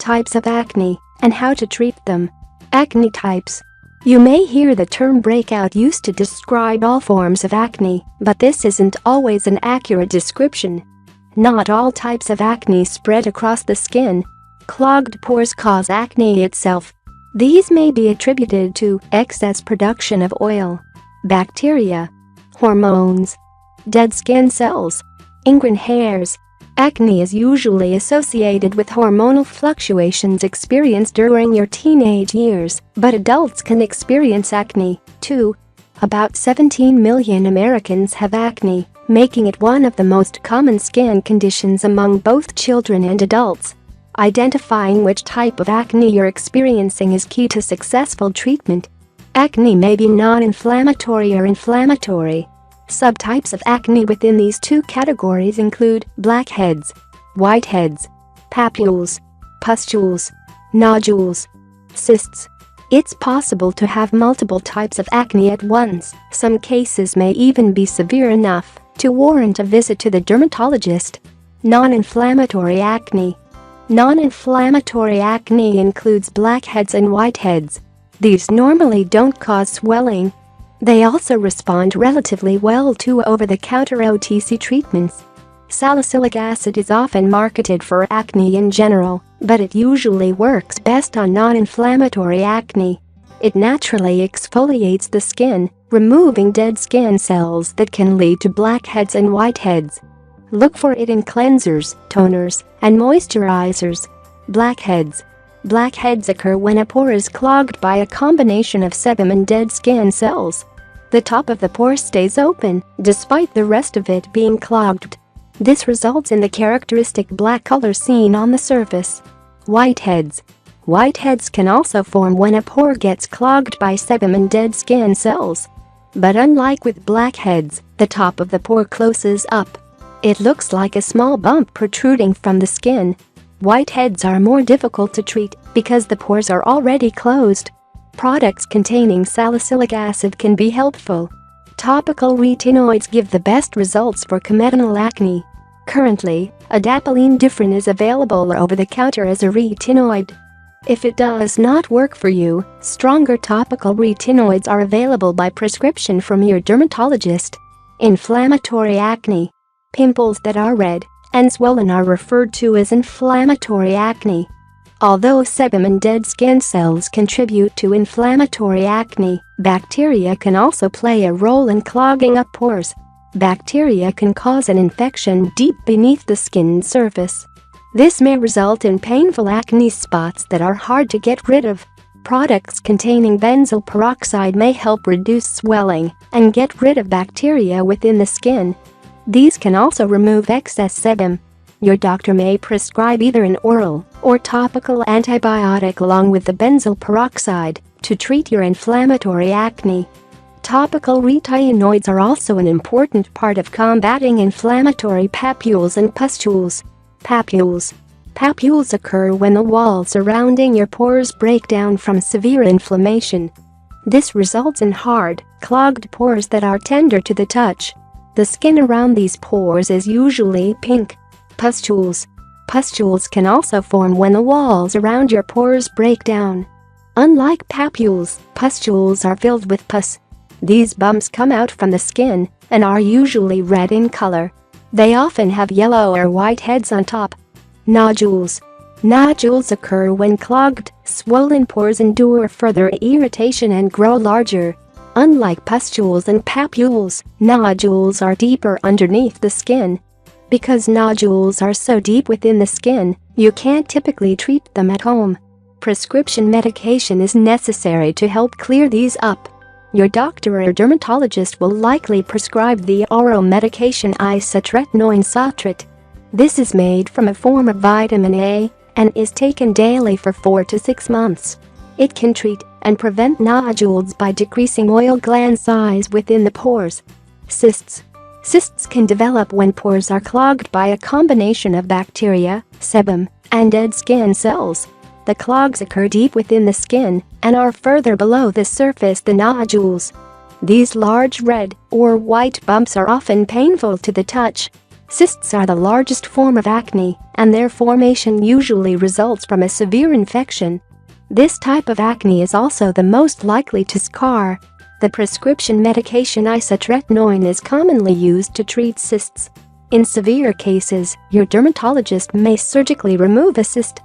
Types of acne, and how to treat them. Acne types. You may hear the term breakout used to describe all forms of acne, but this isn't always an accurate description. Not all types of acne spread across the skin. Clogged pores cause acne itself. These may be attributed to excess production of oil, bacteria, hormones, dead skin cells, ingrown hairs. Acne is usually associated with hormonal fluctuations experienced during your teenage years, but adults can experience acne, too. About 17 million Americans have acne, making it one of the most common skin conditions among both children and adults. Identifying which type of acne you're experiencing is key to successful treatment. Acne may be non-inflammatory or inflammatory. Subtypes of acne within these two categories include blackheads, whiteheads, papules, pustules, nodules, cysts. It's possible to have multiple types of acne at once. Some cases may even be severe enough to warrant a visit to the dermatologist. Non-inflammatory acne. Non-inflammatory acne includes blackheads and whiteheads. These normally don't cause swelling. They also respond relatively well to over-the-counter OTC treatments. Salicylic acid is often marketed for acne in general, but it usually works best on non-inflammatory acne. It naturally exfoliates the skin, removing dead skin cells that can lead to blackheads and whiteheads. Look for it in cleansers, toners, and moisturizers. Blackheads. Blackheads occur when a pore is clogged by a combination of sebum and dead skin cells. The top of the pore stays open, despite the rest of it being clogged. This results in the characteristic black color seen on the surface. Whiteheads. Whiteheads can also form when a pore gets clogged by sebum and dead skin cells. But unlike with blackheads, the top of the pore closes up. It looks like a small bump protruding from the skin. Whiteheads are more difficult to treat because the pores are already closed. Products containing salicylic acid can be helpful. Topical retinoids give the best results for comedonal acne. Currently, adapalene differin is available over the counter as a retinoid. If it does not work for you, stronger topical retinoids are available by prescription from your dermatologist. Inflammatory acne. Pimples that are red and swollen are referred to as inflammatory acne. Although sebum and dead skin cells contribute to inflammatory acne, bacteria can also play a role in clogging up pores. Bacteria can cause an infection deep beneath the skin surface. This may result in painful acne spots that are hard to get rid of. Products containing benzoyl peroxide may help reduce swelling and get rid of bacteria within the skin. These can also remove excess sebum. Your doctor may prescribe either an oral or topical antibiotic along with the benzoyl peroxide to treat your inflammatory acne. Topical retinoids are also an important part of combating inflammatory papules and pustules. Papules. Papules occur when the wall surrounding your pores break down from severe inflammation. This results in hard, clogged pores that are tender to the touch. The skin around these pores is usually pink. Pustules. Pustules can also form when the walls around your pores break down. Unlike papules, pustules are filled with pus. These bumps come out from the skin and are usually red in color. They often have yellow or white heads on top. Nodules. Nodules occur when clogged, swollen pores endure further irritation and grow larger. Unlike pustules and papules, nodules are deeper underneath the skin. Because nodules are so deep within the skin, you can't typically treat them at home. Prescription medication is necessary to help clear these up. Your doctor or dermatologist will likely prescribe the oral medication Isotretinoin citrate. This is made from a form of vitamin A and is taken daily for 4 to 6 months. It can treat and prevent nodules by decreasing oil gland size within the pores. Cysts. Cysts can develop when pores are clogged by a combination of bacteria, sebum, and dead skin cells. The clogs occur deep within the skin and are further below the surface than nodules. These large red or white bumps are often painful to the touch. Cysts are the largest form of acne, and their formation usually results from a severe infection. This type of acne is also the most likely to scar. The prescription medication Isotretinoin is commonly used to treat cysts. In severe cases, your dermatologist may surgically remove a cyst.